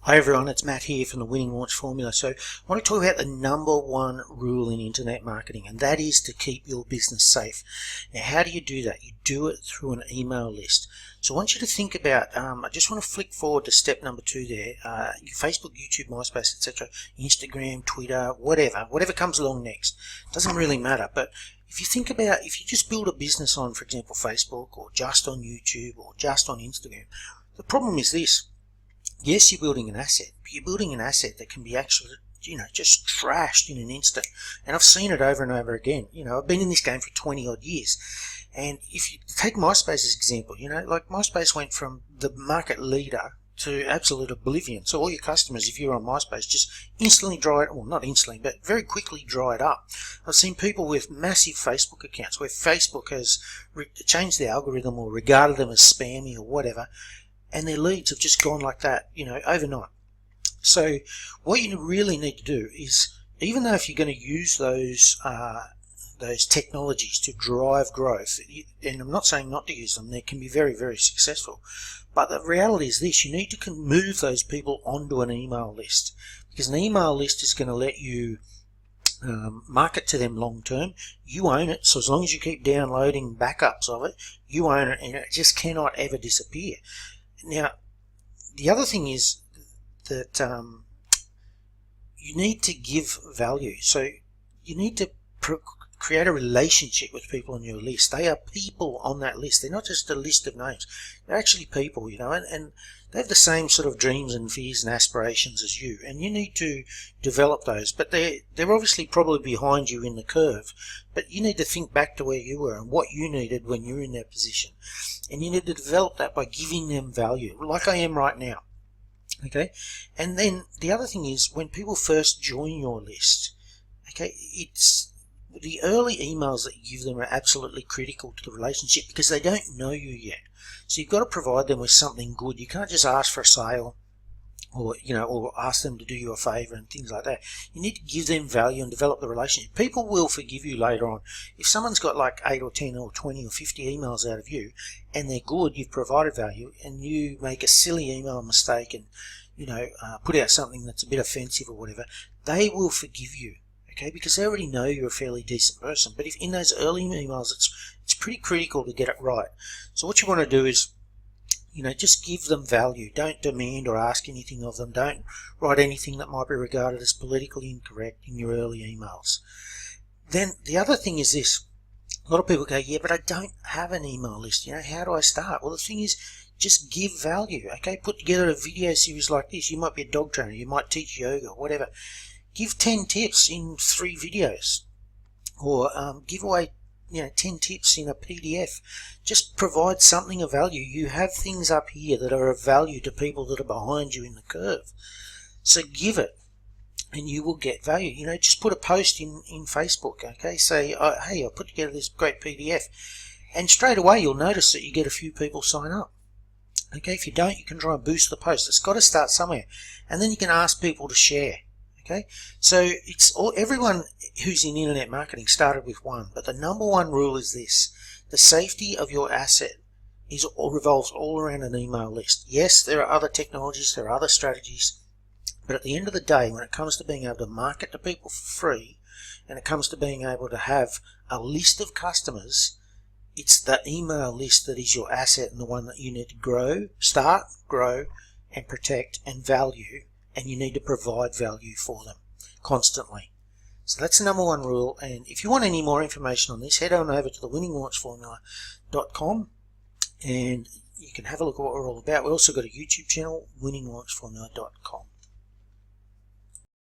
Hi everyone, it's Matt here from the Winning Launch Formula. So I want to talk about the number one rule in internet marketing, and that is to keep your business safe. Now, how do you do that? You do it through an email list. So I want you to think about, I just want to flick forward to step number 2 there. Facebook, YouTube, MySpace, etc., Instagram, Twitter, whatever comes along next. Doesn't really matter, but if you think about, if you just build a business on, for example, Facebook, or just on YouTube, or just on Instagram, the problem is this. Yes, you're building an asset, but you're building an asset that can be actually, just trashed in an instant. And I've seen it over and over again. I've been in this game for 20 odd years. And if you take MySpace as an example, like MySpace went from the market leader to absolute oblivion. So all your customers, if you're on MySpace, just instantly dried, well, not instantly, but very quickly dried up. I've seen people with massive Facebook accounts where Facebook has changed the algorithm or regarded them as spammy or whatever, and their leads have just gone like that, overnight. So what you really need to do is, even though if you're going to use those technologies to drive growth, and I'm not saying not to use them, they can be very, very successful, but the reality is this: you need to move those people onto an email list, because an email list is going to let you market to them long term. You own it, so as long as you keep downloading backups of it, you own it, and it just cannot ever disappear. Now, the other thing is that you need to give value. So you need to create a relationship with people on your list. They are people on that list. They're not just a list of names. They're actually people, and they have the same sort of dreams and fears and aspirations as you. And you need to develop those. But they're obviously probably behind you in the curve. But you need to think back to where you were and what you needed when you were in that position. And you need to develop that by giving them value, like I am right now. Okay? And then the other thing is, when people first join your list, okay, it's the early emails that you give them are absolutely critical to the relationship, because they don't know you yet. So you've got to provide them with something good. You can't just ask for a sale, or ask them to do you a favor and things like that. You need to give them value and develop the relationship. People will forgive you later on. If someone's got like 8 or 10 or 20 or 50 emails out of you, and they're good, you've provided value, and you make a silly email mistake and put out something that's a bit offensive or whatever, they will forgive you. Okay, because they already know you're a fairly decent person. But if in those early emails, it's pretty critical to get it right. So what you want to do is, just give them value. Don't demand or ask anything of them. Don't write anything that might be regarded as politically incorrect in your early emails. Then the other thing is this. A lot of people go, yeah, but I don't have an email list. How do I start? Well, the thing is, just give value. Okay, put together a video series like this. You might be a dog trainer. You might teach yoga, whatever. Give 10 tips in 3 videos, or give away 10 tips in a PDF. Just provide something of value. You have things up here that are of value to people that are behind you in the curve. So give it, and you will get value. Just put a post in Facebook, okay? Say, hey, I put together this great PDF. And straight away you'll notice that you get a few people sign up. Okay, if you don't, you can try and boost the post. It's got to start somewhere. And then you can ask people to share. Okay, so everyone who's in internet marketing started with one, but the number one rule is this: the safety of your asset revolves all around an email list. Yes, there are other technologies, there are other strategies, but at the end of the day, when it comes to being able to market to people for free, and it comes to being able to have a list of customers, it's the email list that is your asset, and the one that you need to grow, and protect and value. And you need to provide value for them constantly. So that's the number one rule. And if you want any more information on this, head on over to thewinninglaunchformula.com and you can have a look at what we're all about. We also got a YouTube channel, winninglaunchformula.com.